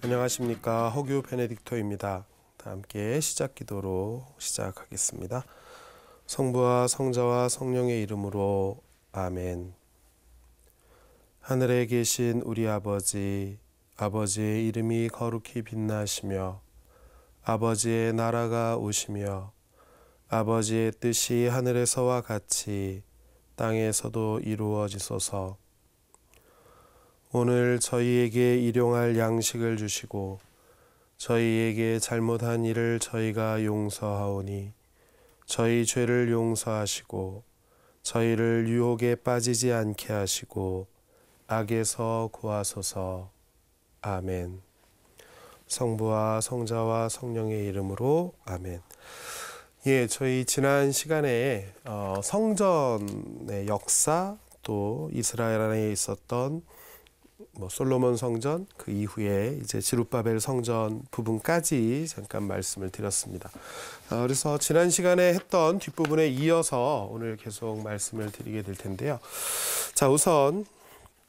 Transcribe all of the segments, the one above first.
안녕하십니까. 허규 베네딕토입니다. 다 함께 시작 기도로 시작하겠습니다. 성부와 성자와 성령의 이름으로 아멘. 하늘에 계신 우리 아버지, 아버지의 이름이 거룩히 빛나시며 아버지의 나라가 오시며 아버지의 뜻이 하늘에서와 같이 땅에서도 이루어지소서. 오늘 저희에게 일용할 양식을 주시고 저희에게 잘못한 일을 저희가 용서하오니 저희 죄를 용서하시고 저희를 유혹에 빠지지 않게 하시고 악에서 구하소서. 아멘. 성부와 성자와 성령의 이름으로 아멘. 저희 지난 시간에 성전의 역사, 또 이스라엘 안에 있었던 솔로몬 성전, 그 이후에 이제 지룻바벨 성전 부분까지 잠깐 말씀을 드렸습니다. 그래서 지난 시간에 했던 뒷부분에 이어서 오늘 계속 말씀을 드리게 될 텐데요. 자, 우선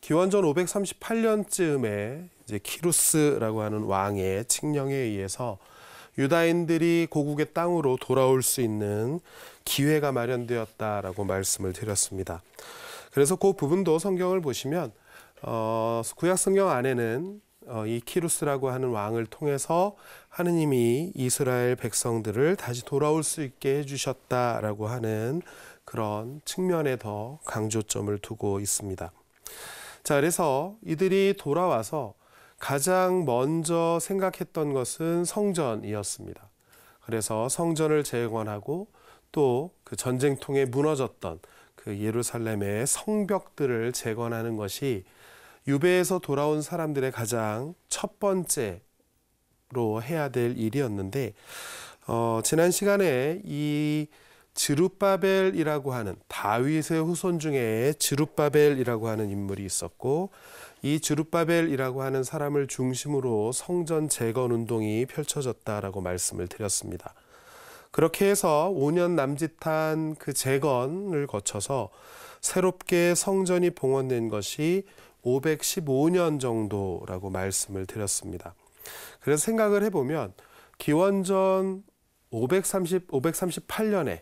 기원전 538년쯤에 이제 키루스라고 하는 왕의 칙령에 의해서 유다인들이 고국의 땅으로 돌아올 수 있는 기회가 마련되었다라고 말씀을 드렸습니다. 그래서 그 부분도 성경을 보시면 구약 성경 안에는 이 키루스라고 하는 왕을 통해서 하느님이 이스라엘 백성들을 다시 돌아올 수 있게 해주셨다라고 하는 그런 측면에 더 강조점을 두고 있습니다. 자, 그래서 이들이 돌아와서 가장 먼저 생각했던 것은 성전이었습니다. 그래서 성전을 재건하고 또 그 전쟁통에 무너졌던 그 예루살렘의 성벽들을 재건하는 것이 유배에서 돌아온 사람들의 가장 첫 번째로 해야 될 일이었는데, 지난 시간에 이 지룻바벨이라고 하는 다윗의 후손 중에 지룻바벨이라고 하는 인물이 있었고, 이 지룻바벨이라고 하는 사람을 중심으로 성전 재건 운동이 펼쳐졌다라고 말씀을 드렸습니다. 그렇게 해서 5년 남짓한 그 재건을 거쳐서 새롭게 성전이 봉헌된 것이 515년 정도라고 말씀을 드렸습니다. 그래서 생각을 해보면 기원전 538년에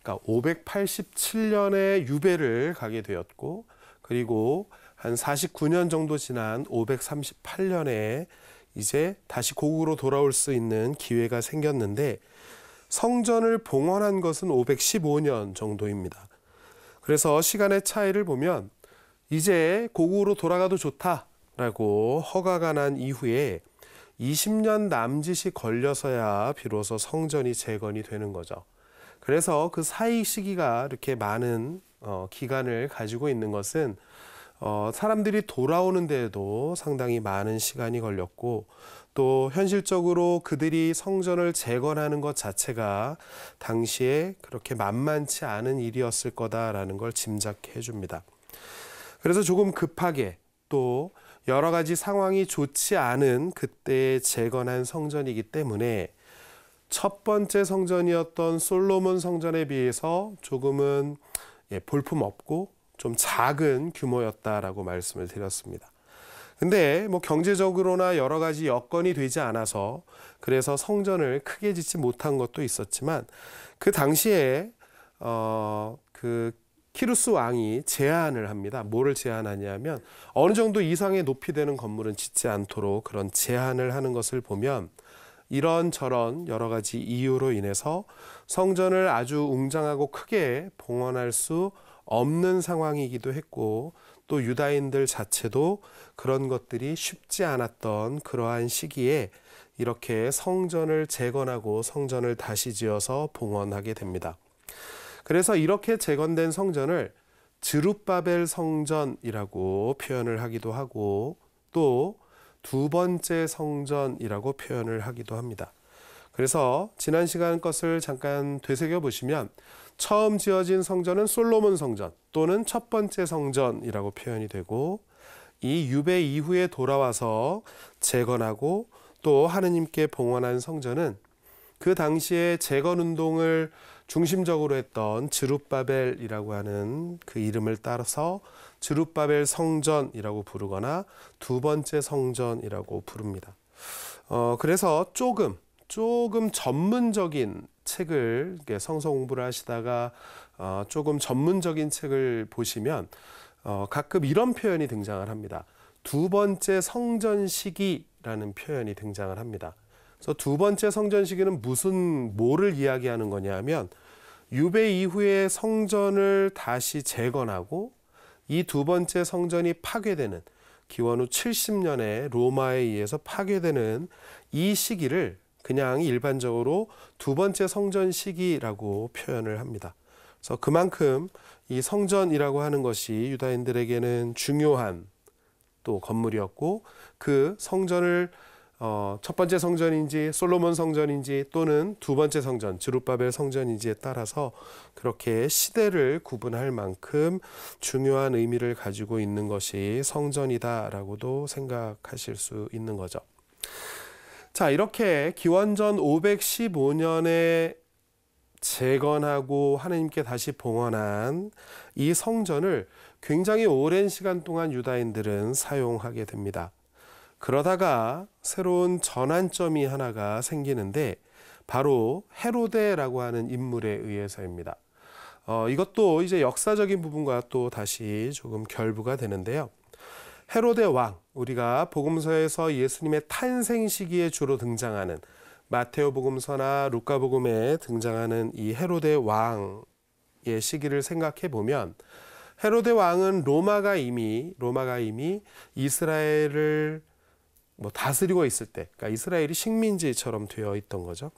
그러니까 587년에 유배를 가게 되었고, 그리고 한 49년 정도 지난 538년에 이제 다시 고국으로 돌아올 수 있는 기회가 생겼는데, 성전을 봉헌한 것은 515년 정도입니다. 그래서 시간의 차이를 보면 이제 고국으로 돌아가도 좋다라고 허가가 난 이후에 20년 남짓이 걸려서야 비로소 성전이 재건이 되는 거죠. 그래서 그 사이 시기가 이렇게 많은 기간을 가지고 있는 것은 사람들이 돌아오는 데에도 상당히 많은 시간이 걸렸고, 또 현실적으로 그들이 성전을 재건하는 것 자체가 당시에 그렇게 만만치 않은 일이었을 거다라는 걸 짐작해 줍니다. 그래서 조금 급하게 또 여러 가지 상황이 좋지 않은 그때 재건한 성전이기 때문에 첫 번째 성전이었던 솔로몬 성전에 비해서 조금은 볼품없고 좀 작은 규모였다라고 말씀을 드렸습니다. 근데 경제적으로나 여러 가지 여건이 되지 않아서 그래서 성전을 크게 짓지 못한 것도 있었지만, 그 당시에 그 키루스 왕이 제안을 합니다. 뭐를 제안하냐면 어느 정도 이상의 높이 되는 건물은 짓지 않도록 그런 제안을 하는 것을 보면, 이런저런 여러 가지 이유로 인해서 성전을 아주 웅장하고 크게 봉헌할 수 없는 상황이기도 했고, 또 유다인들 자체도 그런 것들이 쉽지 않았던 그러한 시기에 이렇게 성전을 재건하고 성전을 다시 지어서 봉헌하게 됩니다. 그래서 이렇게 재건된 성전을 지룻바벨 성전이라고 표현을 하기도 하고, 또 두 번째 성전이라고 표현을 하기도 합니다. 그래서 지난 시간 것을 잠깐 되새겨 보시면 처음 지어진 성전은 솔로몬 성전 또는 첫 번째 성전이라고 표현이 되고, 이 유배 이후에 돌아와서 재건하고 또 하느님께 봉헌한 성전은 그 당시에 재건 운동을 중심적으로 했던 지룻바벨이라고 하는 그 이름을 따라서 지룻바벨 성전이라고 부르거나 두 번째 성전이라고 부릅니다. 그래서 조금 전문적인 책을 성서 공부를 하시다가 조금 전문적인 책을 보시면 가끔 이런 표현이 등장을 합니다. 두 번째 성전 시기라는 표현이 등장을 합니다. 그래서 두 번째 성전 시기는 뭐를 이야기하는 거냐면 유배 이후에 성전을 다시 재건하고 이 두 번째 성전이 파괴되는 기원 후 70년에 로마에 의해서 파괴되는 이 시기를 그냥 일반적으로 두 번째 성전 시기라고 표현을 합니다. 그래서 그만큼 이 성전이라고 하는 것이 유다인들에게는 중요한 또 건물이었고, 그 성전을 첫 번째 성전인지 솔로몬 성전인지 또는 두 번째 성전 스룹바벨 성전인지에 따라서 그렇게 시대를 구분할 만큼 중요한 의미를 가지고 있는 것이 성전이다라고도 생각하실 수 있는 거죠. 자, 이렇게 기원전 515년에 재건하고 하나님께 다시 봉헌한 이 성전을 굉장히 오랜 시간 동안 유다인들은 사용하게 됩니다. 그러다가 새로운 전환점이 하나가 생기는데 바로 헤로데라고 하는 인물에 의해서입니다. 이것도 이제 역사적인 부분과 또 다시 조금 결부가 되는데요. 헤로데 왕, 우리가 복음서에서 예수님의 탄생 시기에 주로 등장하는 마테오 복음서나 루카 복음에 등장하는 이 헤로데 왕의 시기를 생각해 보면 헤로데 왕은 로마가 이미 이스라엘을 다스리고 있을 때, 그러니까 이스라엘이 식민지처럼 되어 있던 거죠.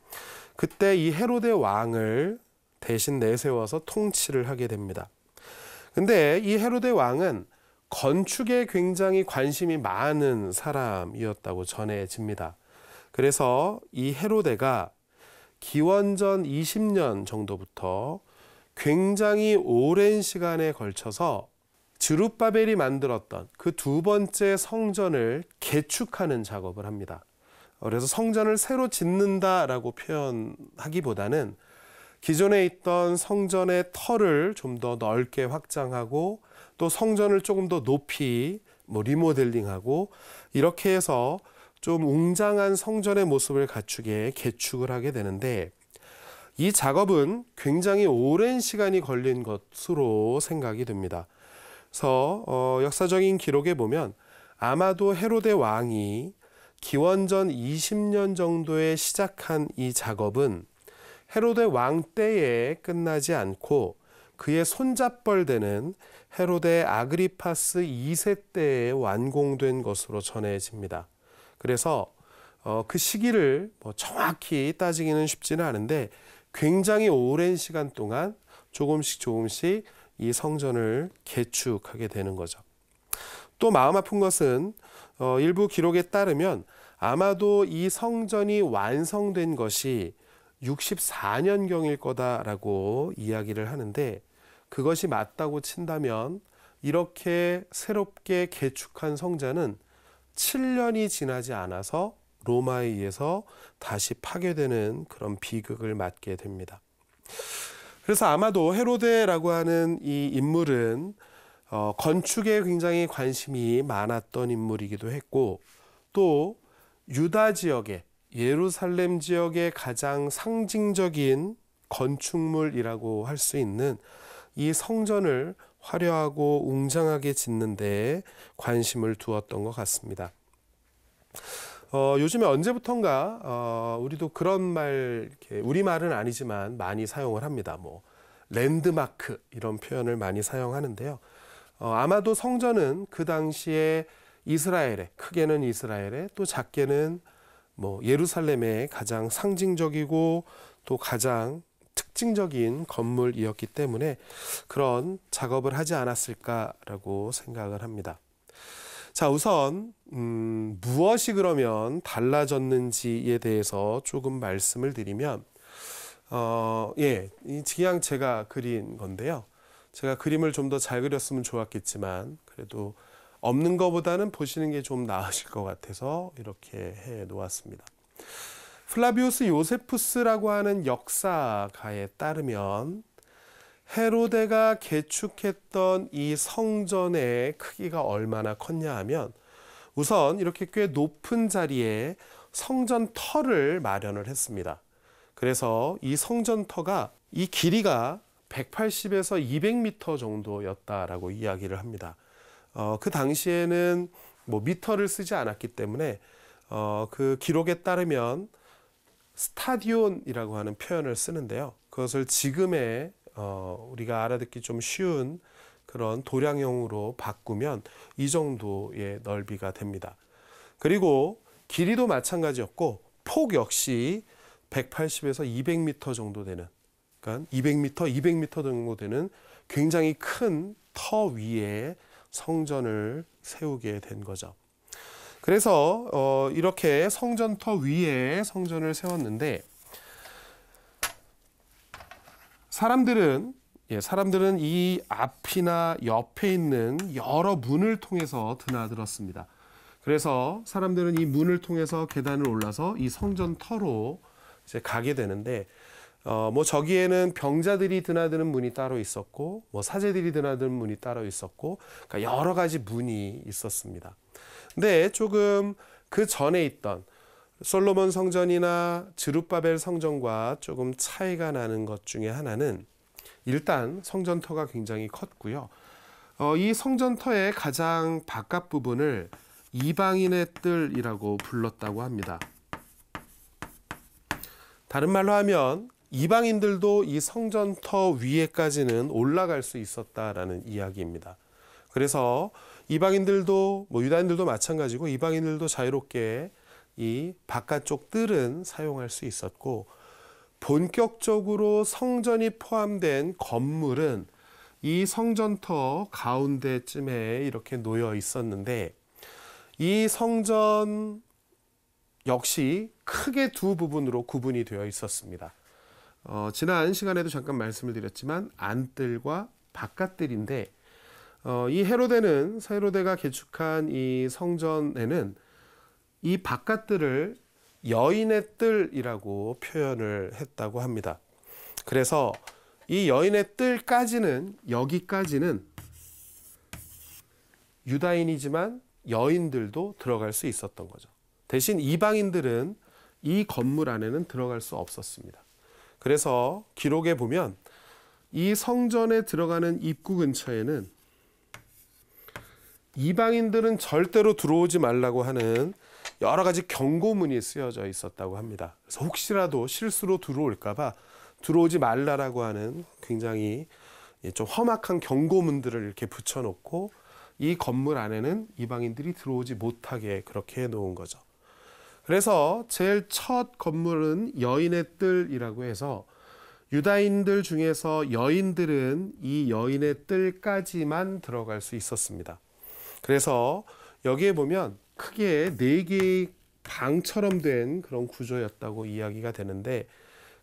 그때 이 헤로데 왕을 대신 내세워서 통치를 하게 됩니다. 근데 이 헤로데 왕은 건축에 굉장히 관심이 많은 사람이었다고 전해집니다. 그래서 이 헤로데가 기원전 20년 정도부터 굉장히 오랜 시간에 걸쳐서 스룹바벨이 만들었던 그 두 번째 성전을 개축하는 작업을 합니다. 그래서 성전을 새로 짓는다라고 표현하기보다는 기존에 있던 성전의 털을 좀 더 넓게 확장하고 또 성전을 조금 더 높이 리모델링하고 이렇게 해서 좀 웅장한 성전의 모습을 갖추게 개축을 하게 되는데, 이 작업은 굉장히 오랜 시간이 걸린 것으로 생각이 됩니다. 그래서 역사적인 기록에 보면 아마도 헤로데 왕이 기원전 20년 정도에 시작한 이 작업은 헤로데 왕 때에 끝나지 않고 그의 손잡벌 되는 헤로데 아그리파스 2세 때에 완공된 것으로 전해집니다. 그래서 그 시기를 정확히 따지기는 쉽지는 않은데 굉장히 오랜 시간 동안 조금씩 이 성전을 개축하게 되는 거죠. 또 마음 아픈 것은 일부 기록에 따르면 아마도 이 성전이 완성된 것이 64년경일 거다라고 이야기를 하는데, 그것이 맞다고 친다면 이렇게 새롭게 개축한 성전은 7년이 지나지 않아서 로마에 의해서 다시 파괴되는 그런 비극을 맞게 됩니다. 그래서 아마도 헤로데라고 하는 이 인물은 건축에 굉장히 관심이 많았던 인물이기도 했고, 또 유다 지역에 예루살렘 지역의 가장 상징적인 건축물이라고 할 수 있는 이 성전을 화려하고 웅장하게 짓는 데 관심을 두었던 것 같습니다. 요즘에 언제부턴가 우리도 그런 말, 우리말은 아니지만 많이 사용을 합니다. 랜드마크 이런 표현을 많이 사용하는데요. 아마도 성전은 그 당시에 이스라엘에, 크게는 이스라엘에, 또 작게는 예루살렘의 가장 상징적이고 또 가장 특징적인 건물이었기 때문에 그런 작업을 하지 않았을까라고 생각을 합니다. 자, 우선 무엇이 그러면 달라졌는지에 대해서 조금 말씀을 드리면, 그냥 제가 그린 건데요. 제가 그림을 좀 더 잘 그렸으면 좋았겠지만 그래도 없는 것보다는 보시는 게 좀 나으실 것 같아서 이렇게 해 놓았습니다. 플라비우스 요세푸스라고 하는 역사가에 따르면 헤로데가 개축했던 이 성전의 크기가 얼마나 컸냐 하면 우선 이렇게 꽤 높은 자리에 성전터를 마련을 했습니다. 그래서 이 성전터가 이 길이가 180에서 200m 정도였다라고 이야기를 합니다. 그 당시에는 뭐 미터를 쓰지 않았기 때문에 그 기록에 따르면 스타디온이라고 하는 표현을 쓰는데요. 그것을 지금의 우리가 알아듣기 좀 쉬운 그런 도량형으로 바꾸면 이 정도의 넓이가 됩니다. 그리고 길이도 마찬가지였고 폭 역시 180에서 200m 정도 되는, 그러니까 200m 정도 되는 굉장히 큰 터 위에 성전을 세우게 된 거죠. 그래서 이렇게 성전터 위에 성전을 세웠는데 사람들은 이 앞이나 옆에 있는 여러 문을 통해서 드나들었습니다. 그래서 사람들은 이 문을 통해서 계단을 올라서 이 성전터로 이제 가게 되는데 뭐 저기에는 병자들이 드나드는 문이 따로 있었고 뭐 사제들이 드나드는 문이 따로 있었고 그러니까 여러 가지 문이 있었습니다. 근데 조금 그 전에 있던 솔로몬 성전이나 스룹바벨 성전과 조금 차이가 나는 것 중에 하나는 일단 성전터가 굉장히 컸고요. 이 성전터의 가장 바깥 부분을 이방인의 뜰이라고 불렀다고 합니다. 다른 말로 하면 이방인들도 이 성전터 위에까지는 올라갈 수 있었다라는 이야기입니다. 그래서 이방인들도 뭐 유다인들도 마찬가지고 이방인들도 자유롭게 이 바깥쪽 뜰은 사용할 수 있었고 본격적으로 성전이 포함된 건물은 이 성전터 가운데쯤에 이렇게 놓여 있었는데 이 성전 역시 크게 두 부분으로 구분이 되어 있었습니다. 지난 시간에도 잠깐 말씀을 드렸지만 안뜰과 바깥뜰인데 이 헤로데가 개축한 이 성전에는 이 바깥뜰을 여인의 뜰이라고 표현을 했다고 합니다. 그래서 이 여인의 뜰까지는 여기까지는 유다인이지만 여인들도 들어갈 수 있었던 거죠. 대신 이방인들은 이 건물 안에는 들어갈 수 없었습니다. 그래서 기록에 보면 이 성전에 들어가는 입구 근처에는 이방인들은 절대로 들어오지 말라고 하는 여러 가지 경고문이 쓰여져 있었다고 합니다. 그래서 혹시라도 실수로 들어올까봐 들어오지 말라라고 하는 굉장히 좀 험악한 경고문들을 이렇게 붙여놓고 이 건물 안에는 이방인들이 들어오지 못하게 그렇게 해놓은 거죠. 그래서 제일 첫 건물은 여인의 뜰이라고 해서 유다인들 중에서 여인들은 이 여인의 뜰까지만 들어갈 수 있었습니다. 그래서 여기에 보면 크게 4개의 방처럼 된 그런 구조였다고 이야기가 되는데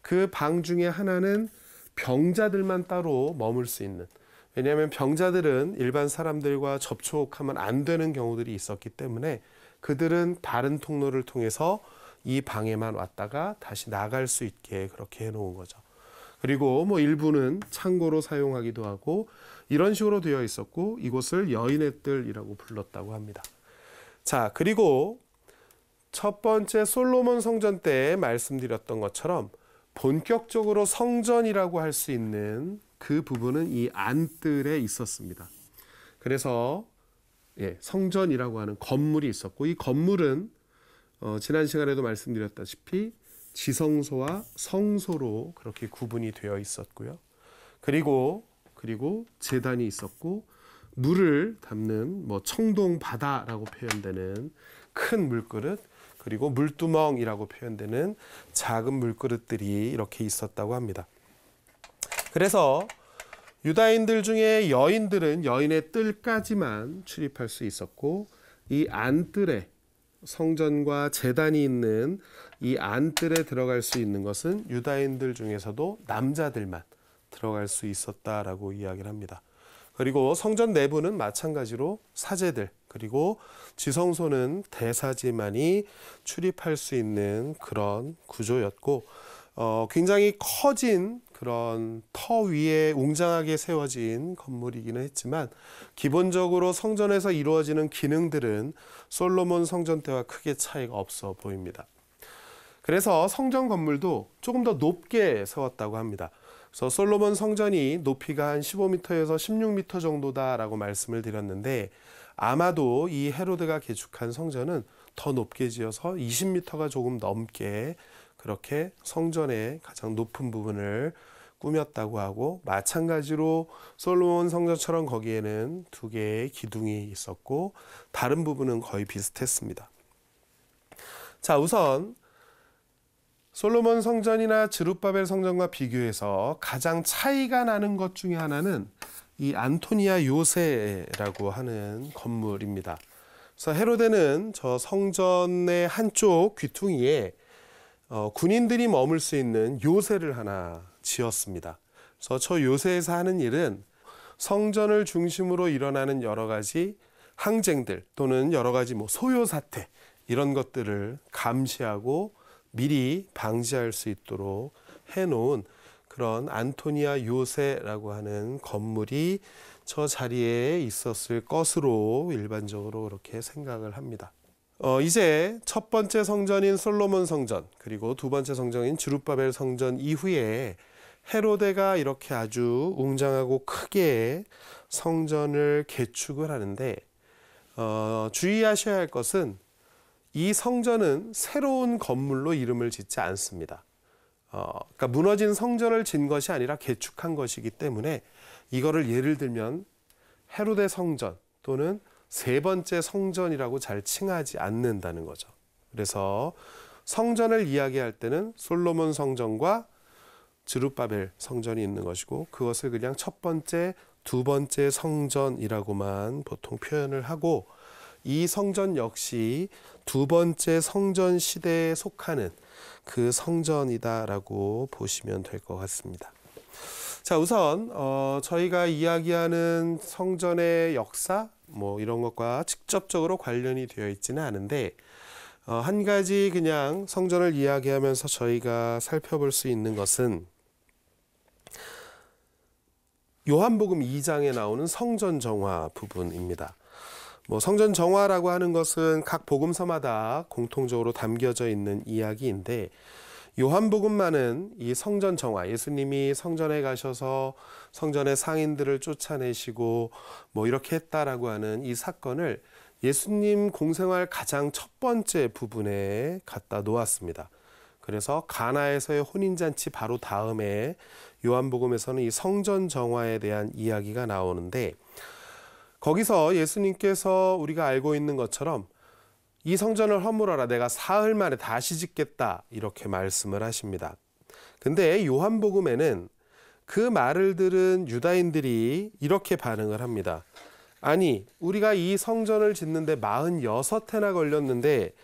그 방 중에 하나는 병자들만 따로 머물 수 있는, 왜냐하면 병자들은 일반 사람들과 접촉하면 안 되는 경우들이 있었기 때문에 그들은 다른 통로를 통해서 이 방에만 왔다가 다시 나갈 수 있게 그렇게 해놓은 거죠. 그리고 뭐 일부는 창고로 사용하기도 하고 이런 식으로 되어 있었고 이곳을 여인의 뜰이라고 불렀다고 합니다. 자, 그리고 첫 번째 솔로몬 성전 때 말씀드렸던 것처럼 본격적으로 성전이라고 할 수 있는 그 부분은 이 안뜰에 있었습니다. 그래서 성전이라고 하는 건물이 있었고 이 건물은 지난 시간에도 말씀드렸다시피 지성소와 성소로 그렇게 구분이 되어 있었고요. 그리고 제단이 있었고 물을 담는 뭐 청동 바다라고 표현되는 큰 물그릇, 그리고 물두멍이라고 표현되는 작은 물그릇들이 이렇게 있었다고 합니다. 그래서 유다인들 중에 여인들은 여인의 뜰까지만 출입할 수 있었고 이 안뜰에 성전과 제단이 있는 이 안뜰에 들어갈 수 있는 것은 유다인들 중에서도 남자들만 들어갈 수 있었다라고 이야기를 합니다. 그리고 성전 내부는 마찬가지로 사제들 그리고 지성소는 대사지만이 출입할 수 있는 그런 구조였고 굉장히 커진 그런 터 위에 웅장하게 세워진 건물이기는 했지만 기본적으로 성전에서 이루어지는 기능들은 솔로몬 성전 때와 크게 차이가 없어 보입니다. 그래서 성전 건물도 조금 더 높게 세웠다고 합니다. 그래서 솔로몬 성전이 높이가 한 15m에서 16m 정도다라고 말씀을 드렸는데 아마도 이 헤로드가 개축한 성전은 더 높게 지어서 20m가 조금 넘게 그렇게 성전의 가장 높은 부분을 꾸몄다고 하고, 마찬가지로 솔로몬 성전처럼 거기에는 2개의 기둥이 있었고 다른 부분은 거의 비슷했습니다. 자, 우선 솔로몬 성전이나 스룹바벨 성전과 비교해서 가장 차이가 나는 것 중에 하나는 이 안토니아 요새라고 하는 건물입니다. 그래서 헤로데는 저 성전의 한쪽 귀퉁이에 군인들이 머물 수 있는 요새를 하나 지었습니다. 그래서 저 요새에서 하는 일은 성전을 중심으로 일어나는 여러 가지 항쟁들 또는 여러 가지 소요 사태 이런 것들을 감시하고 미리 방지할 수 있도록 해놓은 그런 안토니아 요새라고 하는 건물이 저 자리에 있었을 것으로 일반적으로 그렇게 생각을 합니다. 이제 첫 번째 성전인 솔로몬 성전, 그리고 두 번째 성전인 스룹바벨 성전 이후에 헤로데가 이렇게 아주 웅장하고 크게 성전을 개축을 하는데 주의하셔야 할 것은 이 성전은 새로운 건물로 이름을 짓지 않습니다. 그러니까 무너진 성전을 진 것이 아니라 개축한 것이기 때문에 이거를 예를 들면 헤로데 성전 또는 세 번째 성전이라고 잘 칭하지 않는다는 거죠. 그래서 성전을 이야기할 때는 솔로몬 성전과 스룹바벨 성전이 있는 것이고 그것을 그냥 첫 번째, 두 번째 성전이라고만 보통 표현을 하고, 이 성전 역시 두 번째 성전 시대에 속하는 그 성전이다라고 보시면 될 것 같습니다. 자, 우선 저희가 이야기하는 성전의 역사 이런 것과 직접적으로 관련이 되어 있지는 않은데 한 가지 그냥 성전을 이야기하면서 저희가 살펴볼 수 있는 것은 요한복음 2장에 나오는 성전 정화 부분입니다. 성전 정화라고 하는 것은 각 복음서마다 공통적으로 담겨져 있는 이야기인데, 요한복음만은 이 성전 정화, 예수님이 성전에 가셔서 성전의 상인들을 쫓아내시고 이렇게 했다라고 하는 이 사건을 예수님 공생활 가장 첫 번째 부분에 갖다 놓았습니다. 그래서 가나에서의 혼인잔치 바로 다음에 요한복음에서는 이 성전 정화에 대한 이야기가 나오는데, 거기서 예수님께서 우리가 알고 있는 것처럼 이 성전을 허물어라, 내가 사흘 만에 다시 짓겠다, 이렇게 말씀을 하십니다. 근데 요한복음에는 그 말을 들은 유다인들이 이렇게 반응을 합니다. 아니, 우리가 이 성전을 짓는데 46해나 걸렸는데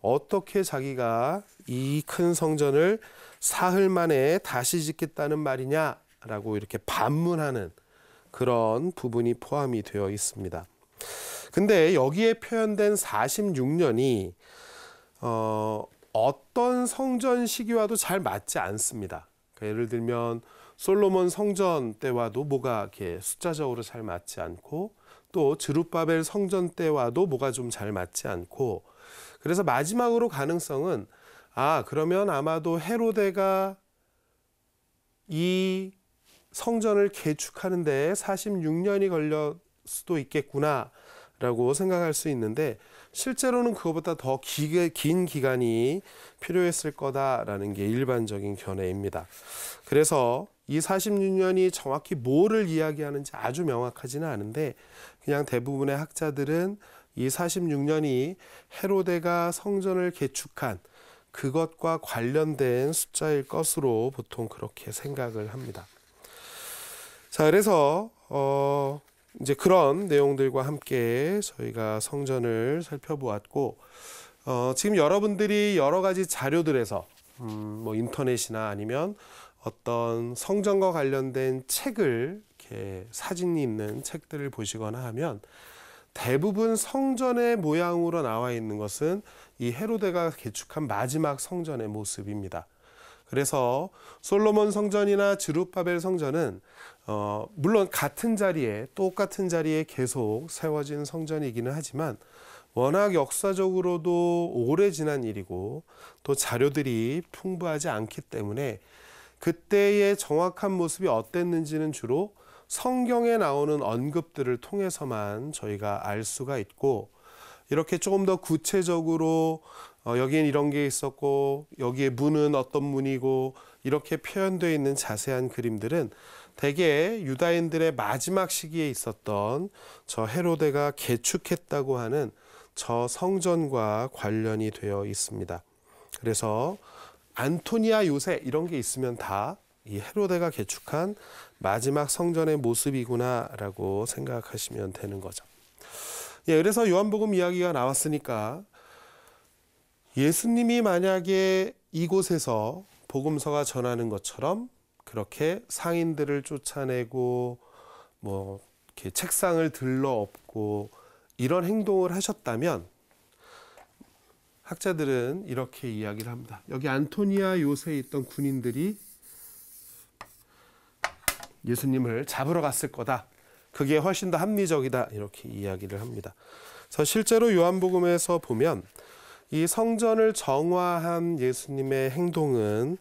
어떻게 자기가 이 큰 성전을 사흘 만에 다시 짓겠다는 말이냐라고 이렇게 반문하는 그런 부분이 포함이 되어 있습니다. 근데 여기에 표현된 46년이 어떤 성전 시기와도 잘 맞지 않습니다. 그러니까 예를 들면 솔로몬 성전 때와도 뭐가 이렇게 숫자적으로 잘 맞지 않고, 또 스룹바벨 성전 때와도 뭐가 좀 잘 맞지 않고, 그래서 마지막으로 가능성은 그러면 아마도 헤로데가 이 성전을 개축하는데 46년이 걸릴 수도 있겠구나 라고 생각할 수 있는데, 실제로는 그것보다 더 긴 기간이 필요했을 거다라는 게 일반적인 견해입니다. 그래서 이 46년이 정확히 뭐를 이야기하는지 아주 명확하지는 않은데, 그냥 대부분의 학자들은 이 46년이 헤로데가 성전을 개축한 그것과 관련된 숫자일 것으로 보통 그렇게 생각을 합니다. 자, 그래서 이제 그런 내용들과 함께 저희가 성전을 살펴보았고, 지금 여러분들이 여러 가지 자료들에서 인터넷이나 아니면 어떤 성전과 관련된 책을, 이렇게 사진이 있는 책들을 보시거나 하면 대부분 성전의 모양으로 나와 있는 것은 이 헤로데가 개축한 마지막 성전의 모습입니다. 그래서 솔로몬 성전이나 스룹바벨 성전은 물론 같은 자리에 똑같은 자리에 계속 세워진 성전이기는 하지만 워낙 역사적으로도 오래 지난 일이고 또 자료들이 풍부하지 않기 때문에 그때의 정확한 모습이 어땠는지는 주로 성경에 나오는 언급들을 통해서만 저희가 알 수가 있고, 이렇게 조금 더 구체적으로 여기엔 이런 게 있었고 여기에 문은 어떤 문이고 이렇게 표현되어 있는 자세한 그림들은 대개 유다인들의 마지막 시기에 있었던 저 헤로데가 개축했다고 하는 저 성전과 관련이 되어 있습니다. 그래서 안토니아 요새 이런 게 있으면 다 이 헤로데가 개축한 마지막 성전의 모습이구나라고 생각하시면 되는 거죠. 그래서 요한복음 이야기가 나왔으니까 예수님이 만약에 이곳에서 복음서가 전하는 것처럼 그렇게 상인들을 쫓아내고 이렇게 책상을 들러엎고 이런 행동을 하셨다면 학자들은 이렇게 이야기를 합니다. 여기 안토니아 요새에 있던 군인들이 예수님을 잡으러 갔을 거다. 그게 훨씬 더 합리적이다. 이렇게 이야기를 합니다. 그래서 실제로 요한복음에서 보면 이 성전을 정화한 예수님의 행동은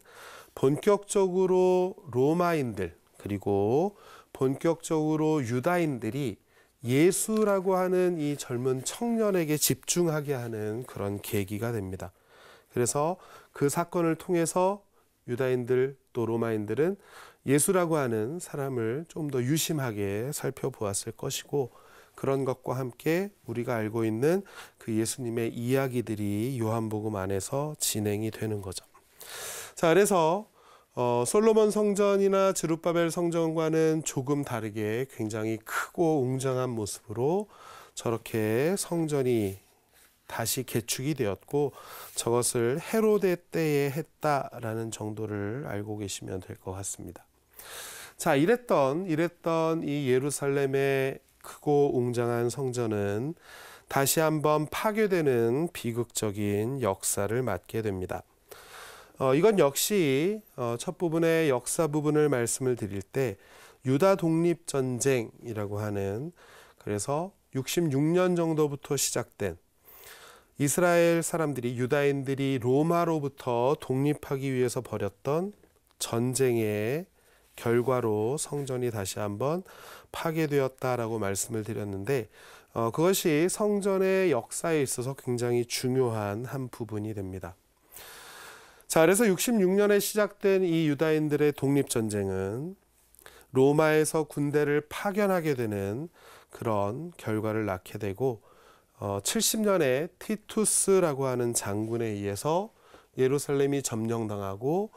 본격적으로 로마인들 그리고 본격적으로 유다인들이 예수라고 하는 이 젊은 청년에게 집중하게 하는 그런 계기가 됩니다. 그래서 그 사건을 통해서 유다인들 또 로마인들은 예수라고 하는 사람을 좀 더 유심하게 살펴보았을 것이고, 그런 것과 함께 우리가 알고 있는 그 예수님의 이야기들이 요한복음 안에서 진행이 되는 거죠. 자, 그래서 솔로몬 성전이나 스룹바벨 성전과는 조금 다르게 굉장히 크고 웅장한 모습으로 저렇게 성전이 다시 개축이 되었고, 저것을 헤로데 때에 했다라는 정도를 알고 계시면 될 것 같습니다. 자, 이랬던 이 예루살렘의 크고 웅장한 성전은 다시 한번 파괴되는 비극적인 역사를 맞게 됩니다. 이건 역시 첫 부분의 역사 부분을 말씀을 드릴 때 유다 독립전쟁이라고 하는, 그래서 66년 정도부터 시작된 이스라엘 사람들이, 유다인들이 로마로부터 독립하기 위해서 벌였던 전쟁의 결과로 성전이 다시 한번 파괴되었다라고 말씀을 드렸는데, 그것이 성전의 역사에 있어서 굉장히 중요한 한 부분이 됩니다. 자, 그래서 66년에 시작된 이 유다인들의 독립전쟁은 로마에서 군대를 파견하게 되는 그런 결과를 낳게 되고, 70년에 티투스라고 하는 장군에 의해서 예루살렘이 점령당하고,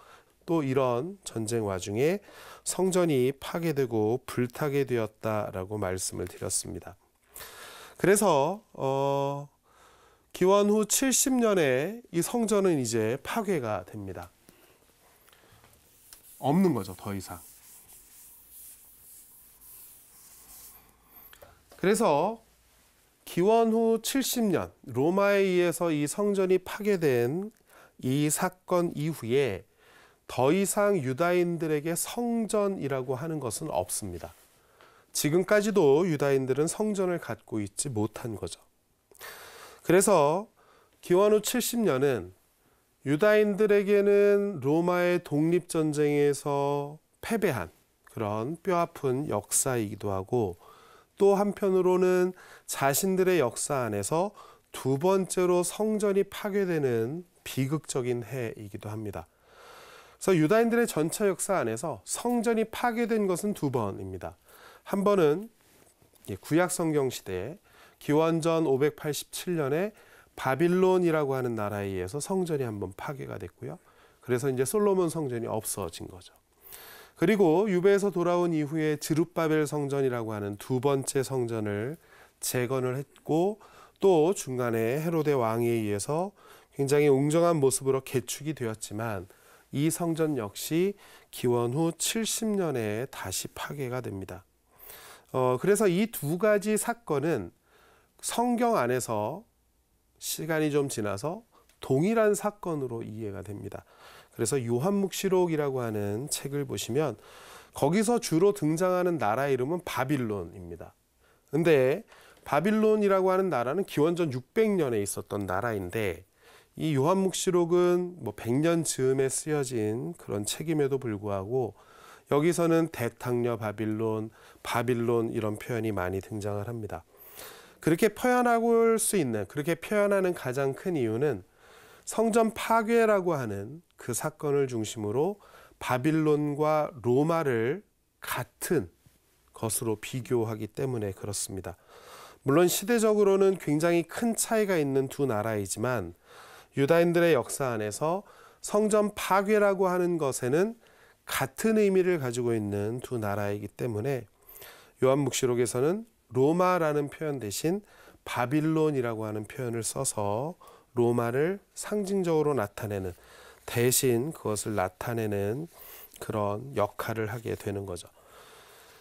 또 이런 전쟁 와중에 성전이 파괴되고 불타게 되었다라고 말씀을 드렸습니다. 그래서 기원 후 70년에 이 성전은 이제 파괴가 됩니다. 없는 거죠, 더 이상. 그래서 기원 후 70년 로마에 의해서 이 성전이 파괴된 이 사건 이후에 더 이상 유다인들에게 성전이라고 하는 것은 없습니다. 지금까지도 유다인들은 성전을 갖고 있지 못한 거죠. 그래서 기원 후 70년은 유다인들에게는 로마의 독립전쟁에서 패배한 그런 뼈아픈 역사이기도 하고, 또 한편으로는 자신들의 역사 안에서 두 번째로 성전이 파괴되는 비극적인 해이기도 합니다. 그래서 유다인들의 전체 역사 안에서 성전이 파괴된 것은 두 번입니다. 한 번은 구약 성경 시대에 기원전 587년에 바빌론이라고 하는 나라에 의해서 성전이 한번 파괴가 됐고요. 그래서 이제 솔로몬 성전이 없어진 거죠. 그리고 유배에서 돌아온 이후에 스룹바벨 성전이라고 하는 두 번째 성전을 재건을 했고, 또 중간에 헤로데 왕에 의해서 굉장히 웅장한 모습으로 개축이 되었지만 이 성전 역시 기원 후 70년에 다시 파괴가 됩니다. 그래서 이 두 가지 사건은 성경 안에서 시간이 좀 지나서 동일한 사건으로 이해가 됩니다. 그래서 요한묵시록이라고 하는 책을 보시면 거기서 주로 등장하는 나라 이름은 바빌론입니다. 근데 바빌론이라고 하는 나라는 기원전 600년에 있었던 나라인데 이 요한묵시록은 뭐 100년 즈음에 쓰여진 그런 책임에도 불구하고 여기서는 대탕려 바빌론, 바빌론 이런 표현이 많이 등장을 합니다. 그렇게 표현할 수 있는, 그렇게 표현하는 가장 큰 이유는 성전 파괴라고 하는 그 사건을 중심으로 바빌론과 로마를 같은 것으로 비교하기 때문에 그렇습니다. 물론 시대적으로는 굉장히 큰 차이가 있는 두 나라이지만 유다인들의 역사 안에서 성전 파괴라고 하는 것에는 같은 의미를 가지고 있는 두 나라이기 때문에 요한묵시록에서는 로마라는 표현 대신 바빌론이라고 하는 표현을 써서 로마를 상징적으로 나타내는, 대신 그것을 나타내는 그런 역할을 하게 되는 거죠.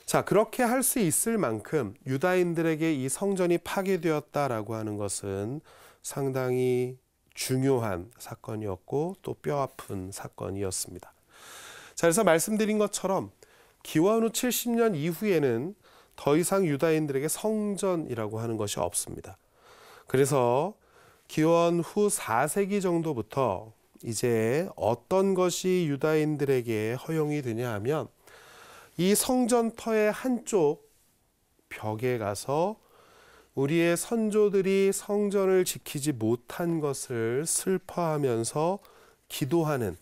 자, 그렇게 할 수 있을 만큼 유다인들에게 이 성전이 파괴되었다라고 하는 것은 상당히 중요한 사건이었고 또 뼈아픈 사건이었습니다. 자, 그래서 말씀드린 것처럼 기원 후 70년 이후에는 더 이상 유다인들에게 성전이라고 하는 것이 없습니다. 그래서 기원 후 4세기 정도부터 이제 어떤 것이 유다인들에게 허용이 되냐 하면 이 성전터의 한쪽 벽에 가서 우리의 선조들이 성전을 지키지 못한 것을 슬퍼하면서 기도하는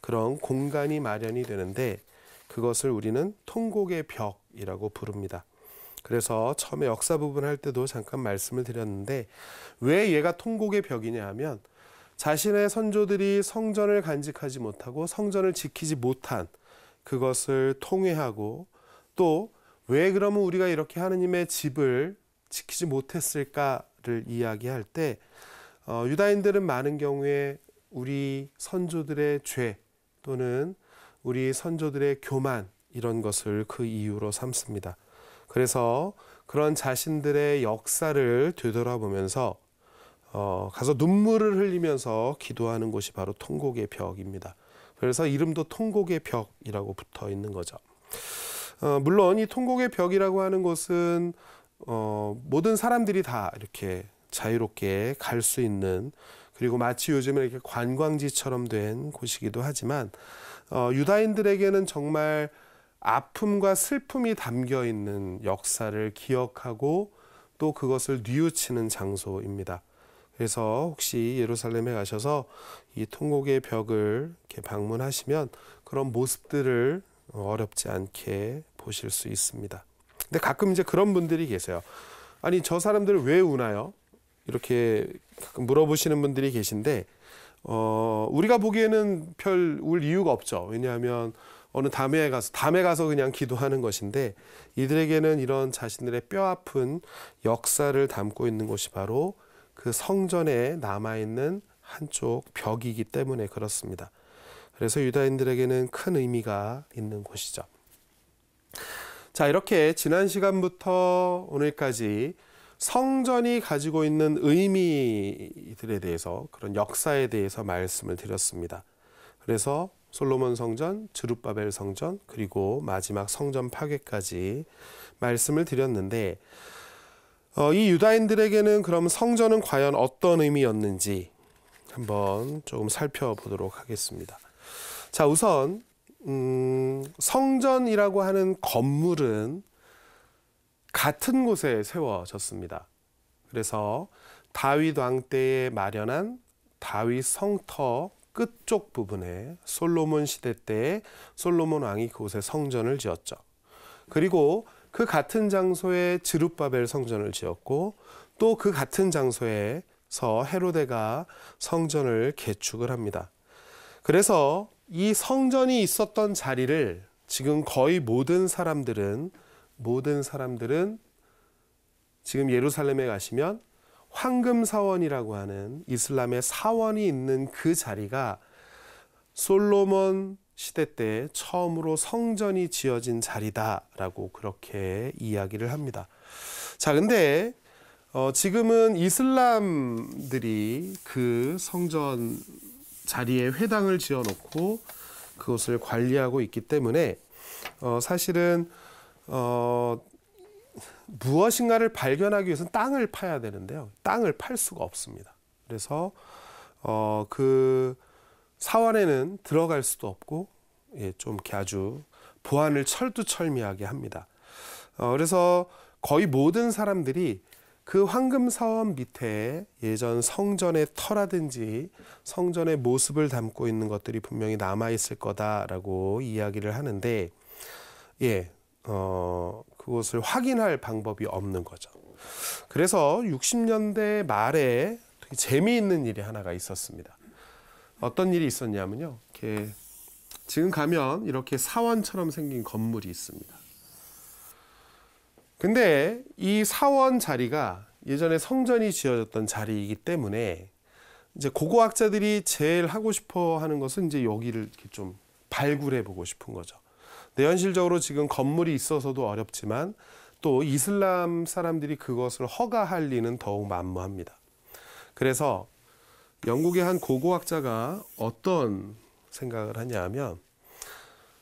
그런 공간이 마련이 되는데 그것을 우리는 통곡의 벽이라고 부릅니다. 그래서 처음에 역사 부분 할 때도 잠깐 말씀을 드렸는데 왜 얘가 통곡의 벽이냐 하면 자신의 선조들이 성전을 간직하지 못하고 성전을 지키지 못한 그것을 통회하고 또 왜 그러면 우리가 이렇게 하느님의 집을 지키지 못했을까를 이야기할 때 유다인들은 많은 경우에 우리 선조들의 죄 또는 우리 선조들의 교만 이런 것을 그 이유로 삼습니다. 그래서 그런 자신들의 역사를 되돌아보면서 가서 눈물을 흘리면서 기도하는 곳이 바로 통곡의 벽입니다. 그래서 이름도 통곡의 벽이라고 붙어 있는 거죠. 물론 이 통곡의 벽이라고 하는 곳은 모든 사람들이 다 이렇게 자유롭게 갈 수 있는, 그리고 마치 요즘에 이렇게 관광지처럼 된 곳이기도 하지만 유다인들에게는 정말 아픔과 슬픔이 담겨 있는 역사를 기억하고 또 그것을 뉘우치는 장소입니다. 그래서 혹시 예루살렘에 가셔서 이 통곡의 벽을 이렇게 방문하시면 그런 모습들을 어렵지 않게 보실 수 있습니다. 근데 가끔 이제 그런 분들이 계세요. 아니, 저 사람들 왜 우나요? 이렇게 가끔 물어보시는 분들이 계신데 우리가 보기에는 별 울 이유가 없죠. 왜냐하면 어느 담에 가서 그냥 기도하는 것인데 이들에게는 이런 자신들의 뼈아픈 역사를 담고 있는 곳이 바로 그 성전에 남아있는 한쪽 벽이기 때문에 그렇습니다. 그래서 유다인들에게는 큰 의미가 있는 곳이죠. 자, 이렇게 지난 시간부터 오늘까지 성전이 가지고 있는 의미들에 대해서, 그런 역사에 대해서 말씀을 드렸습니다. 그래서 솔로몬 성전, 스룹바벨 성전, 그리고 마지막 성전 파괴까지 말씀을 드렸는데 이 유다인들에게는 그럼 성전은 과연 어떤 의미였는지 한번 조금 살펴보도록 하겠습니다. 자, 우선 성전이라고 하는 건물은 같은 곳에 세워졌습니다. 그래서 다윗 왕 때에 마련한 다윗 성터 끝쪽 부분에 솔로몬 시대 때 솔로몬 왕이 그곳에 성전을 지었죠. 그리고 그 같은 장소에 스룹바벨 성전을 지었고 또 그 같은 장소에서 헤로데가 성전을 개축을 합니다. 그래서 이 성전이 있었던 자리를 지금 거의 모든 사람들은 지금 예루살렘에 가시면 황금사원이라고 하는 이슬람의 사원이 있는 그 자리가 솔로몬 시대 때 처음으로 성전이 지어진 자리다라고 그렇게 이야기를 합니다. 자, 근데 지금은 이슬람들이 그 성전 자리에 회당을 지어놓고 그것을 관리하고 있기 때문에 사실은 무엇인가를 발견하기 위해서는 땅을 파야 되는데요. 땅을 팔 수가 없습니다. 그래서 그 사원에는 들어갈 수도 없고 좀 이렇게 아주 보안을 철두철미하게 합니다. 그래서 거의 모든 사람들이 그 황금 사원 밑에 예전 성전의 터라든지 성전의 모습을 담고 있는 것들이 분명히 남아 있을 거다라고 이야기를 하는데 그것을 확인할 방법이 없는 거죠. 그래서 60년대 말에 되게 재미있는 일이 하나가 있었습니다. 어떤 일이 있었냐면요. 이렇게 지금 가면 이렇게 사원처럼 생긴 건물이 있습니다. 근데 이 사원 자리가 예전에 성전이 지어졌던 자리이기 때문에 이제 고고학자들이 제일 하고 싶어 하는 것은 이제 여기를 이렇게 좀 발굴해 보고 싶은 거죠. 근데 현실적으로 지금 건물이 있어서도 어렵지만 또 이슬람 사람들이 그것을 허가할 리는 더욱 만무합니다. 그래서 영국의 한 고고학자가 어떤 생각을 하냐 하면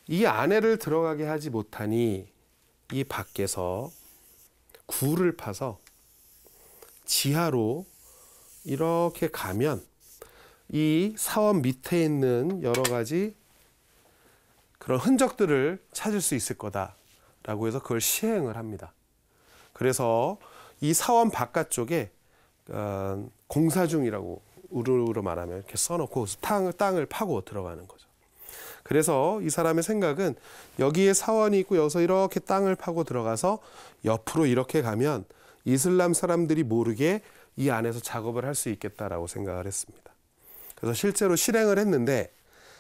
이 안에를 들어가게 하지 못하니 이 밖에서 굴을 파서 지하로 이렇게 가면 이 사원 밑에 있는 여러 가지 그런 흔적들을 찾을 수 있을 거다라고 해서 그걸 시행을 합니다. 그래서 이 사원 바깥쪽에 공사 중이라고 우르르 말하면 이렇게 써놓고 땅을 파고 들어가는 거죠. 그래서 이 사람의 생각은 여기에 사원이 있고 여기서 이렇게 땅을 파고 들어가서 옆으로 이렇게 가면 이슬람 사람들이 모르게 이 안에서 작업을 할 수 있겠다라고 생각을 했습니다. 그래서 실제로 실행을 했는데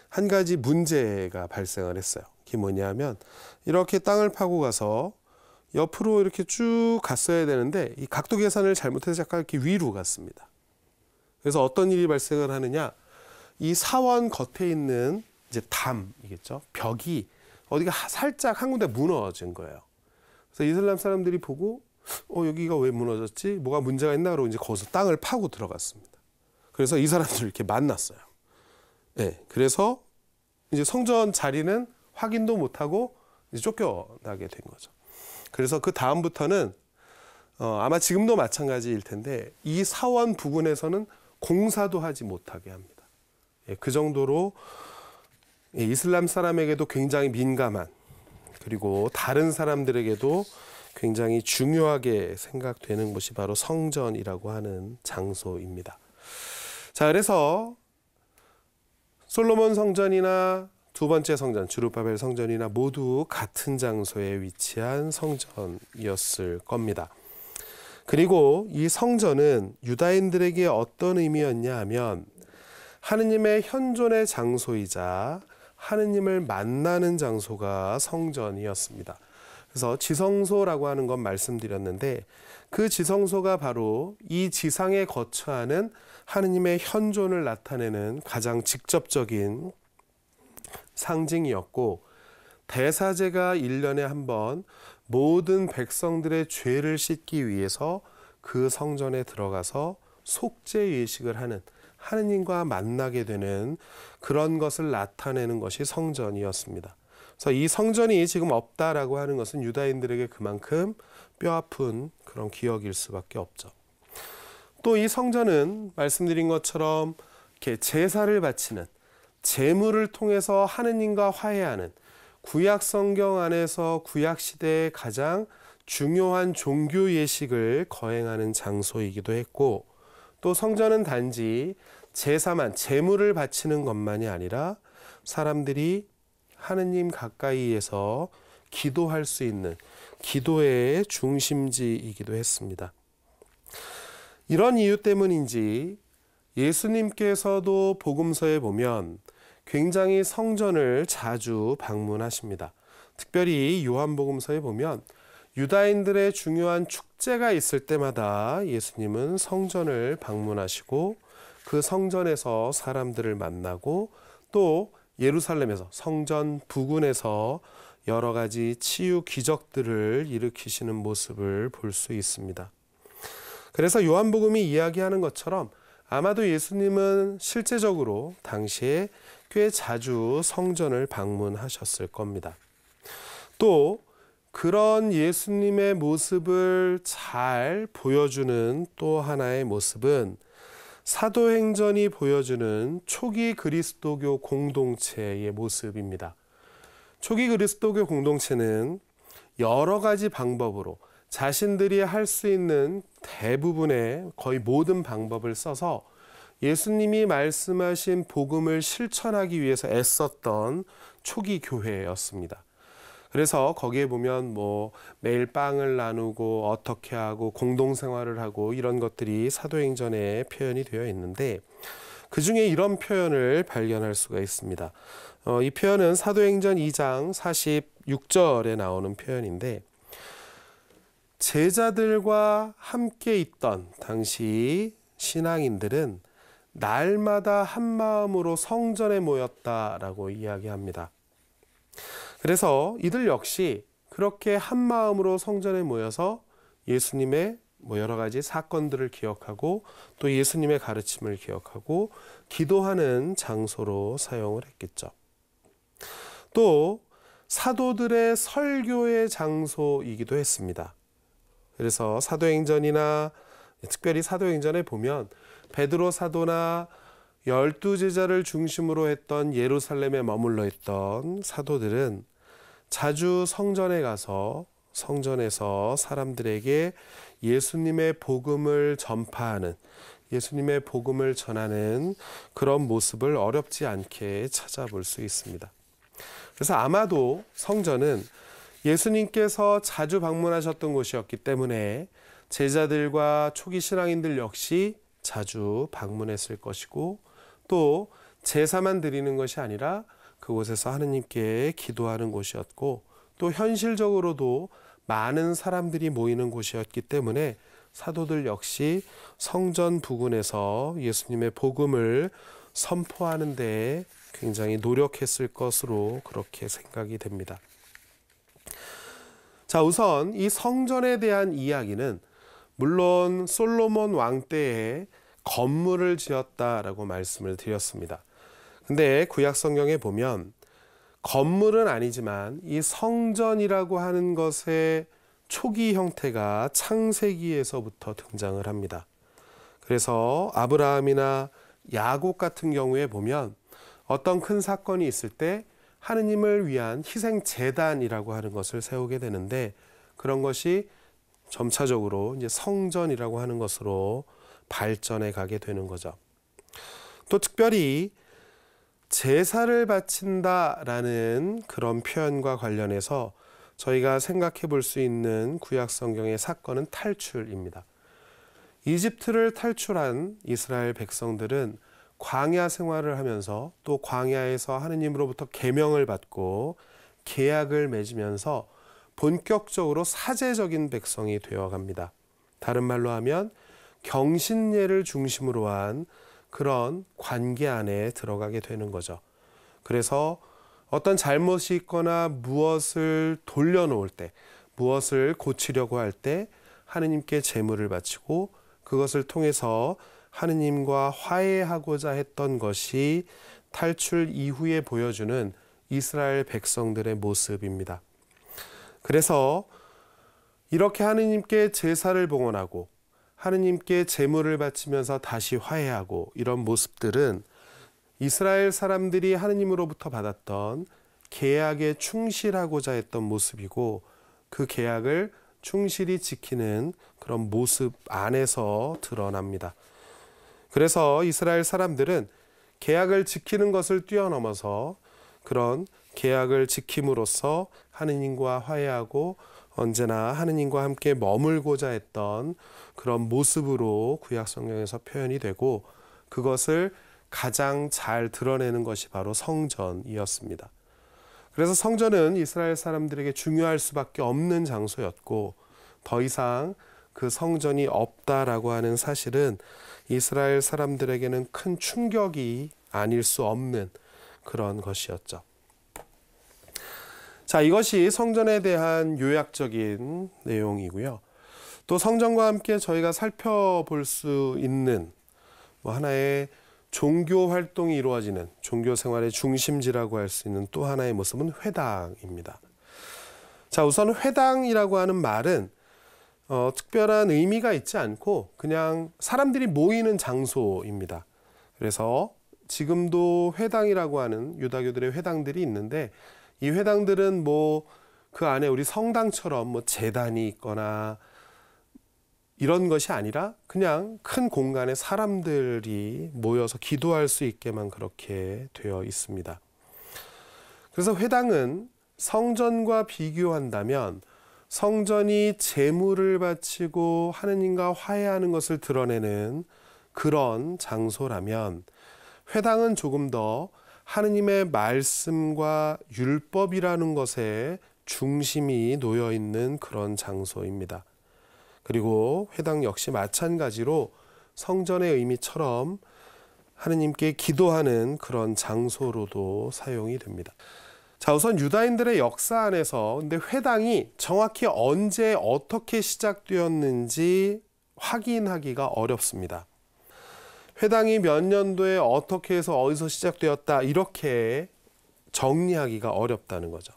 한 가지 문제가 발생을 했어요. 그게 뭐냐면 이렇게 땅을 파고 가서 옆으로 이렇게 쭉 갔어야 되는데 이 각도 계산을 잘못해서 약간 이렇게 위로 갔습니다. 그래서 어떤 일이 발생을 하느냐, 이 사원 겉에 있는 이제 담이겠죠. 벽이 어디가 살짝 한 군데 무너진 거예요. 그래서 이슬람 사람들이 보고 여기가 왜 무너졌지? 뭐가 문제가 있나? 그러고 이제 거기서 땅을 파고 들어갔습니다. 그래서 이 사람들을 이렇게 만났어요. 그래서 이제 성전 자리는 확인도 못하고 이제 쫓겨나게 된 거죠. 그래서 그 다음부터는 아마 지금도 마찬가지일 텐데 이 사원 부근에서는 공사도 하지 못하게 합니다. 그 정도로 이슬람 사람에게도 굉장히 민감한, 그리고 다른 사람들에게도 굉장히 중요하게 생각되는 곳이 바로 성전이라고 하는 장소입니다. 자, 그래서 솔로몬 성전이나 두 번째 성전, 주룹바벨 성전이나 모두 같은 장소에 위치한 성전이었을 겁니다. 그리고 이 성전은 유다인들에게 어떤 의미였냐 하면 하느님의 현존의 장소이자 하느님을 만나는 장소가 성전이었습니다. 그래서 지성소라고 하는 건 말씀드렸는데 그 지성소가 바로 이 지상에 거처하는 하느님의 현존을 나타내는 가장 직접적인 상징이었고, 대사제가 1년에 한 번 모든 백성들의 죄를 씻기 위해서 그 성전에 들어가서 속죄 예식을 하는, 하느님과 만나게 되는 그런 것을 나타내는 것이 성전이었습니다. 그래서 이 성전이 지금 없다라고 하는 것은 유다인들에게 그만큼 뼈아픈 그런 기억일 수밖에 없죠. 또 이 성전은 말씀드린 것처럼 이렇게 제사를 바치는, 제물을 통해서 하느님과 화해하는, 구약 성경 안에서 구약 시대의 가장 중요한 종교 예식을 거행하는 장소이기도 했고, 또 성전은 단지 제사만, 제물을 바치는 것만이 아니라 사람들이 하느님 가까이에서 기도할 수 있는 기도의 중심지이기도 했습니다. 이런 이유 때문인지 예수님께서도 복음서에 보면 굉장히 성전을 자주 방문하십니다. 특별히 요한복음서에 보면 유다인들의 중요한 축제가 있을 때마다 예수님은 성전을 방문하시고 그 성전에서 사람들을 만나고 또 예루살렘에서 성전 부근에서 여러 가지 치유 기적들을 일으키시는 모습을 볼 수 있습니다. 그래서 요한복음이 이야기하는 것처럼 아마도 예수님은 실제적으로 당시에 꽤 자주 성전을 방문하셨을 겁니다. 또 그런 예수님의 모습을 잘 보여주는 또 하나의 모습은 사도행전이 보여주는 초기 그리스도교 공동체의 모습입니다. 초기 그리스도교 공동체는 여러 가지 방법으로 자신들이 할 수 있는 대부분의 거의 모든 방법을 써서 예수님이 말씀하신 복음을 실천하기 위해서 애썼던 초기 교회였습니다. 그래서 거기에 보면 매일 빵을 나누고 어떻게 하고 공동생활을 하고 이런 것들이 사도행전에 표현이 되어 있는데 그 중에 이런 표현을 발견할 수가 있습니다. 이 표현은 사도행전 2장 46절에 나오는 표현인데 제자들과 함께 있던 당시 신앙인들은 날마다 한 마음으로 성전에 모였다라고 이야기합니다. 그래서 이들 역시 그렇게 한 마음으로 성전에 모여서 예수님의 여러 가지 사건들을 기억하고 또 예수님의 가르침을 기억하고 기도하는 장소로 사용을 했겠죠. 또 사도들의 설교의 장소이기도 했습니다. 그래서 사도행전이나 특별히 사도행전에 보면 베드로 사도나 12제자를 중심으로 했던 예루살렘에 머물러 있던 사도들은 자주 성전에 가서 성전에서 사람들에게 예수님의 복음을 전파하는, 예수님의 복음을 전하는 그런 모습을 어렵지 않게 찾아볼 수 있습니다. 그래서 아마도 성전은 예수님께서 자주 방문하셨던 곳이었기 때문에 제자들과 초기 신앙인들 역시 자주 방문했을 것이고 또 제사만 드리는 것이 아니라 그곳에서 하느님께 기도하는 곳이었고 또 현실적으로도 많은 사람들이 모이는 곳이었기 때문에 사도들 역시 성전 부근에서 예수님의 복음을 선포하는 데 굉장히 노력했을 것으로 그렇게 생각이 됩니다. 자, 우선 이 성전에 대한 이야기는 물론 솔로몬 왕 때에 건물을 지었다라고 말씀을 드렸습니다. 근데 구약 성경에 보면 건물은 아니지만 이 성전이라고 하는 것의 초기 형태가 창세기에서부터 등장을 합니다. 그래서 아브라함이나 야곱 같은 경우에 보면 어떤 큰 사건이 있을 때 하느님을 위한 희생 제단이라고 하는 것을 세우게 되는데 그런 것이 점차적으로 이제 성전이라고 하는 것으로 발전해 가게 되는 거죠. 또 특별히 제사를 바친다라는 그런 표현과 관련해서 저희가 생각해 볼 수 있는 구약 성경의 사건은 탈출입니다. 이집트를 탈출한 이스라엘 백성들은 광야 생활을 하면서 또 광야에서 하느님으로부터 계명을 받고 계약을 맺으면서 본격적으로 사제적인 백성이 되어갑니다. 다른 말로 하면 경신례를 중심으로 한 그런 관계 안에 들어가게 되는 거죠. 그래서 어떤 잘못이 있거나 무엇을 돌려놓을 때, 무엇을 고치려고 할 때 하느님께 제물을 바치고 그것을 통해서 하느님과 화해하고자 했던 것이 탈출 이후에 보여주는 이스라엘 백성들의 모습입니다. 그래서 이렇게 하느님께 제사를 봉헌하고 하느님께 제물을 바치면서 다시 화해하고 이런 모습들은 이스라엘 사람들이 하느님으로부터 받았던 계약에 충실하고자 했던 모습이고 그 계약을 충실히 지키는 그런 모습 안에서 드러납니다. 그래서 이스라엘 사람들은 계약을 지키는 것을 뛰어넘어서 그런 계약을 지킴으로써 하느님과 화해하고 언제나 하느님과 함께 머물고자 했던 그런 모습으로 구약 성경에서 표현이 되고 그것을 가장 잘 드러내는 것이 바로 성전이었습니다. 그래서 성전은 이스라엘 사람들에게 중요할 수밖에 없는 장소였고 더 이상 그 성전이 없다라고 하는 사실은 이스라엘 사람들에게는 큰 충격이 아닐 수 없는 그런 것이었죠. 자, 이것이 성전에 대한 요약적인 내용이고요. 또 성전과 함께 저희가 살펴볼 수 있는 뭐 하나의 종교 활동이 이루어지는 종교 생활의 중심지라고 할 수 있는 또 하나의 모습은 회당입니다. 자, 우선 회당이라고 하는 말은 특별한 의미가 있지 않고 그냥 사람들이 모이는 장소입니다. 그래서 지금도 회당이라고 하는 유다교들의 회당들이 있는데 이 회당들은 뭐 그 안에 우리 성당처럼 뭐 제단이 있거나 이런 것이 아니라 그냥 큰 공간에 사람들이 모여서 기도할 수 있게만 그렇게 되어 있습니다. 그래서 회당은 성전과 비교한다면 성전이 제물을 바치고 하느님과 화해하는 것을 드러내는 그런 장소라면 회당은 조금 더 하느님의 말씀과 율법이라는 것에 중심이 놓여 있는 그런 장소입니다. 그리고 회당 역시 마찬가지로 성전의 의미처럼 하느님께 기도하는 그런 장소로도 사용이 됩니다. 자, 우선 유다인들의 역사 안에서 근데 회당이 정확히 언제 어떻게 시작되었는지 확인하기가 어렵습니다. 회당이 몇 년도에 어떻게 해서 어디서 시작되었다 이렇게 정리하기가 어렵다는 거죠.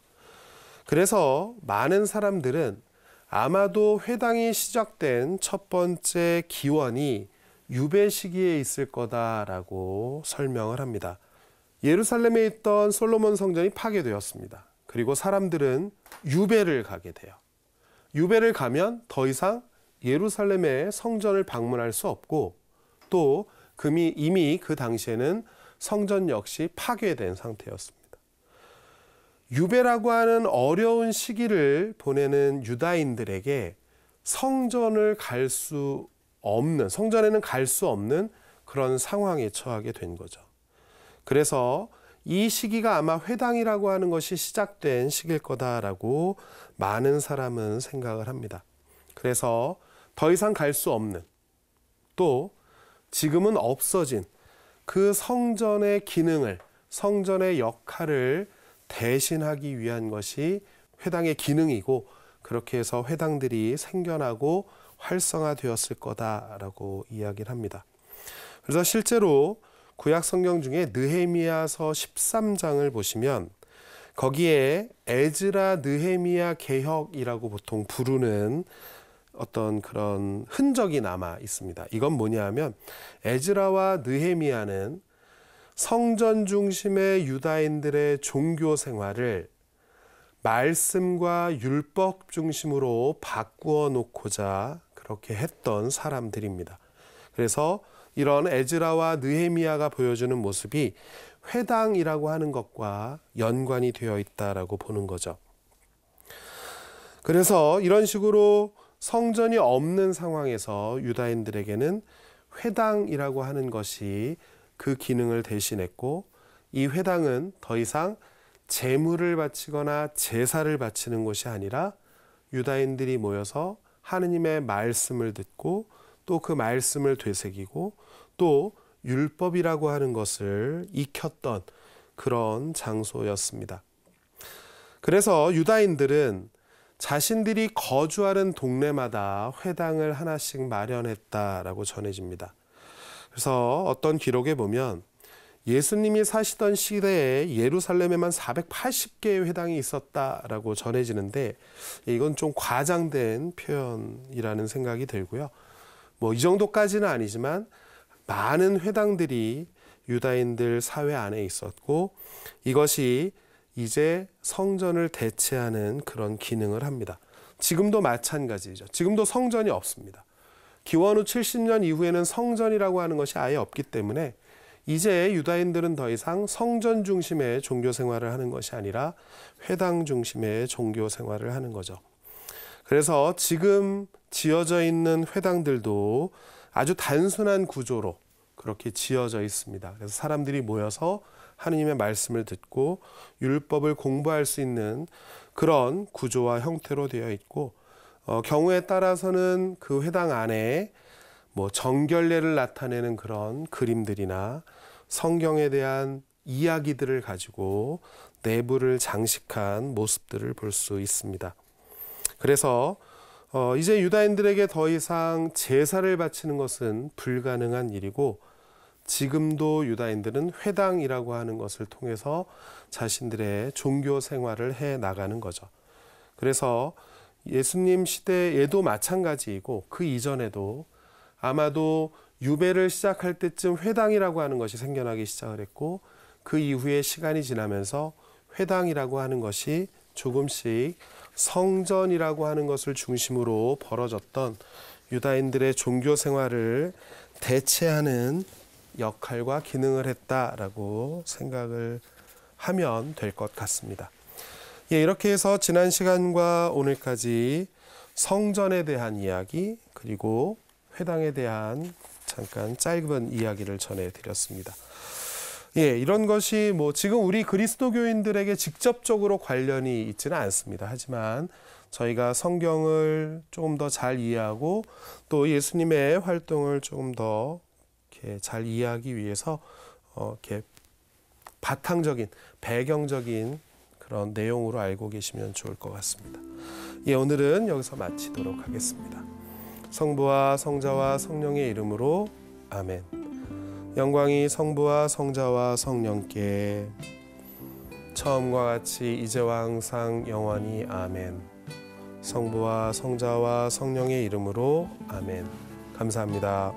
그래서 많은 사람들은 아마도 회당이 시작된 첫 번째 기원이 유배 시기에 있을 거다라고 설명을 합니다. 예루살렘에 있던 솔로몬 성전이 파괴되었습니다. 그리고 사람들은 유배를 가게 돼요. 유배를 가면 더 이상 예루살렘의 성전을 방문할 수 없고 또 이미 그 당시에는 성전 역시 파괴된 상태였습니다. 유배라고 하는 어려운 시기를 보내는 유다인들에게 성전에는 갈 수 없는 그런 상황에 처하게 된 거죠. 그래서 이 시기가 아마 회당이라고 하는 것이 시작된 시기일 거다라고 많은 사람은 생각을 합니다. 그래서 더 이상 갈 수 없는 또 지금은 없어진 그 성전의 기능을, 성전의 역할을 대신하기 위한 것이 회당의 기능이고 그렇게 해서 회당들이 생겨나고 활성화되었을 거다라고 이야기를 합니다. 그래서 실제로 구약 성경 중에 느헤미야서 13장을 보시면 거기에 에즈라 느헤미야 개혁이라고 보통 부르는 어떤 그런 흔적이 남아 있습니다. 이건 뭐냐 하면 에즈라와 느헤미야는 성전 중심의 유다인들의 종교 생활을 말씀과 율법 중심으로 바꾸어 놓고자 그렇게 했던 사람들입니다. 그래서 이런 에즈라와 느헤미야가 보여주는 모습이 회당이라고 하는 것과 연관이 되어 있다라고 보는 거죠. 그래서 이런 식으로 성전이 없는 상황에서 유다인들에게는 회당이라고 하는 것이 그 기능을 대신했고 이 회당은 더 이상 제물을 바치거나 제사를 바치는 곳이 아니라 유다인들이 모여서 하느님의 말씀을 듣고 또 그 말씀을 되새기고 또 율법이라고 하는 것을 익혔던 그런 장소였습니다. 그래서 유다인들은 자신들이 거주하는 동네마다 회당을 하나씩 마련했다라고 전해집니다. 그래서 어떤 기록에 보면 예수님이 사시던 시대에 예루살렘에만 480개의 회당이 있었다라고 전해지는데 이건 좀 과장된 표현이라는 생각이 들고요. 뭐 이 정도까지는 아니지만 많은 회당들이 유다인들 사회 안에 있었고 이것이 이제 성전을 대체하는 그런 기능을 합니다. 지금도 마찬가지죠. 지금도 성전이 없습니다. 기원 후 70년 이후에는 성전이라고 하는 것이 아예 없기 때문에 이제 유다인들은 더 이상 성전 중심의 종교 생활을 하는 것이 아니라 회당 중심의 종교 생활을 하는 거죠. 그래서 지금 지어져 있는 회당들도 아주 단순한 구조로 그렇게 지어져 있습니다. 그래서 사람들이 모여서 하느님의 말씀을 듣고 율법을 공부할 수 있는 그런 구조와 형태로 되어 있고 경우에 따라서는 그 회당 안에 뭐 정결례를 나타내는 그런 그림들이나 성경에 대한 이야기들을 가지고 내부를 장식한 모습들을 볼 수 있습니다. 그래서 이제 유다인들에게 더 이상 제사를 바치는 것은 불가능한 일이고 지금도 유다인들은 회당이라고 하는 것을 통해서 자신들의 종교 생활을 해 나가는 거죠. 그래서 예수님 시대에도 마찬가지이고 그 이전에도 아마도 유배를 시작할 때쯤 회당이라고 하는 것이 생겨나기 시작을 했고, 그 이후에 시간이 지나면서 회당이라고 하는 것이 조금씩 성전이라고 하는 것을 중심으로 벌어졌던 유다인들의 종교 생활을 대체하는 역할과 기능을 했다라고 생각을 하면 될 것 같습니다. 이렇게 해서 지난 시간과 오늘까지 성전에 대한 이야기, 그리고 회당에 대한 잠깐 짧은 이야기를 전해드렸습니다. 이런 것이 지금 우리 그리스도교인들에게 직접적으로 관련이 있지는 않습니다. 하지만 저희가 성경을 조금 더 잘 이해하고 또 예수님의 활동을 조금 더 이렇게 잘 이해하기 위해서 이렇게 바탕적인, 배경적인 그런 내용으로 알고 계시면 좋을 것 같습니다. 오늘은 여기서 마치도록 하겠습니다. 성부와 성자와 성령의 이름으로 아멘. 영광이 성부와 성자와 성령께 처음과 같이 이제와 항상 영원히 아멘. 성부와 성자와 성령의 이름으로 아멘. 감사합니다.